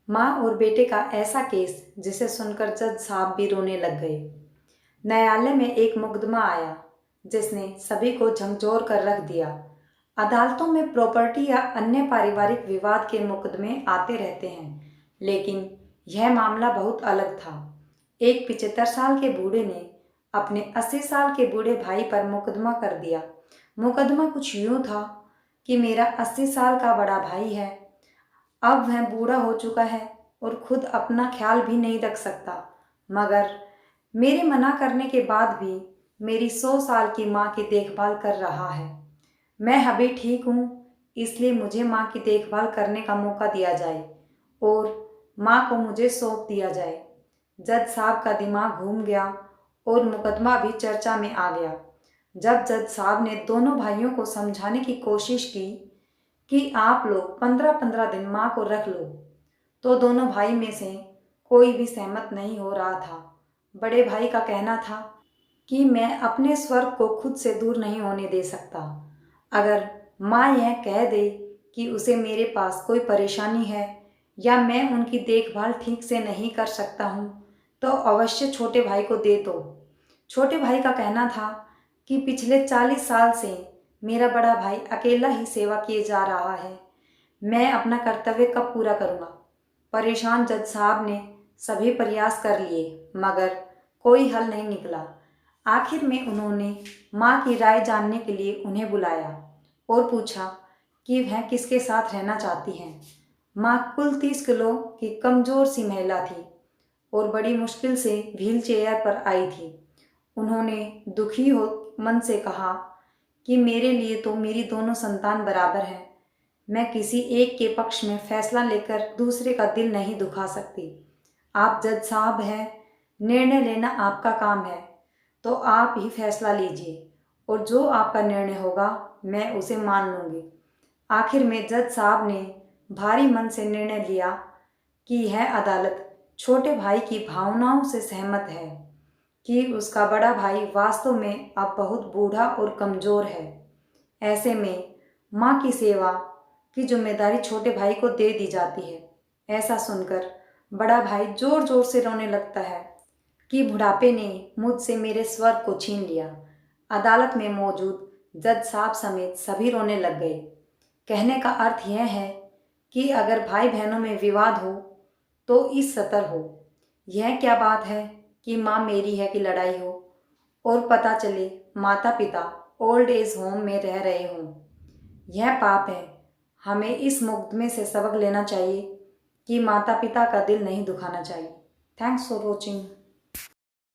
माँ और बेटे का ऐसा केस जिसे सुनकर जज साहब भी रोने लग गए। न्यायालय में एक मुकदमा आया जिसने सभी को झकझोर कर रख दिया। अदालतों में प्रॉपर्टी या अन्य पारिवारिक विवाद के मुकदमे आते रहते हैं, लेकिन यह मामला बहुत अलग था। एक 75 साल के बूढ़े ने अपने 80 साल के बूढ़े भाई पर मुकदमा कर दिया। मुकदमा कुछ यूं था कि मेरा 80 साल का बड़ा भाई है, अब वह बूढ़ा हो चुका है और खुद अपना ख्याल भी नहीं रख सकता, मगर मेरे मना करने के बाद भी मेरी 100 साल की माँ की देखभाल कर रहा है। मैं अभी ठीक हूँ, इसलिए मुझे माँ की देखभाल करने का मौका दिया जाए और माँ को मुझे सौंप दिया जाए। जज साहब का दिमाग घूम गया और मुकदमा भी चर्चा में आ गया। जब जज साहब ने दोनों भाइयों को समझाने की कोशिश की कि आप लोग 15-15 दिन माँ को रख लो, तो दोनों भाई में से कोई भी सहमत नहीं हो रहा था। बड़े भाई का कहना था कि मैं अपने स्वर्ग को खुद से दूर नहीं होने दे सकता। अगर माँ यह कह दे कि उसे मेरे पास कोई परेशानी है या मैं उनकी देखभाल ठीक से नहीं कर सकता हूँ, तो अवश्य छोटे भाई को दे दो। छोटे भाई का कहना था कि पिछले 40 साल से मेरा बड़ा भाई अकेला ही सेवा किए जा रहा है, मैं अपना कर्तव्य कब पूरा करूँगा। परेशान जज साहब ने सभी प्रयास कर लिए, मगर कोई हल नहीं निकला। आखिर में उन्होंने माँ की राय जानने के लिए उन्हें बुलाया और पूछा कि वह किसके साथ रहना चाहती हैं। माँ कुल 30 किलो की कमज़ोर सी महिला थी और बड़ी मुश्किल से व्हील चेयर पर आई थी। उन्होंने दुखी हो मन से कहा कि मेरे लिए तो मेरी दोनों संतान बराबर हैं। मैं किसी एक के पक्ष में फैसला लेकर दूसरे का दिल नहीं दुखा सकती। आप जज साहब हैं, निर्णय लेना आपका काम है, तो आप ही फैसला लीजिए और जो आपका निर्णय होगा मैं उसे मान लूँगी। आखिर में जज साहब ने भारी मन से निर्णय लिया कि यह अदालत छोटे भाई की भावनाओं से सहमत है कि उसका बड़ा भाई वास्तव में अब बहुत बूढ़ा और कमज़ोर है। ऐसे में माँ की सेवा की जिम्मेदारी छोटे भाई को दे दी जाती है। ऐसा सुनकर बड़ा भाई जोर जोर से रोने लगता है कि बुढ़ापे ने मुझसे मेरे स्वर्ग को छीन लिया। अदालत में मौजूद जज साहब समेत सभी रोने लग गए। कहने का अर्थ यह है कि अगर भाई बहनों में विवाद हो तो इस सतर हो। यह क्या बात है कि माँ मेरी है कि लड़ाई हो और पता चले माता पिता ओल्ड एज होम में रह रहे हों। यह पाप है। हमें इस मुकदमे से सबक लेना चाहिए कि माता पिता का दिल नहीं दुखाना चाहिए। Thanks for watching.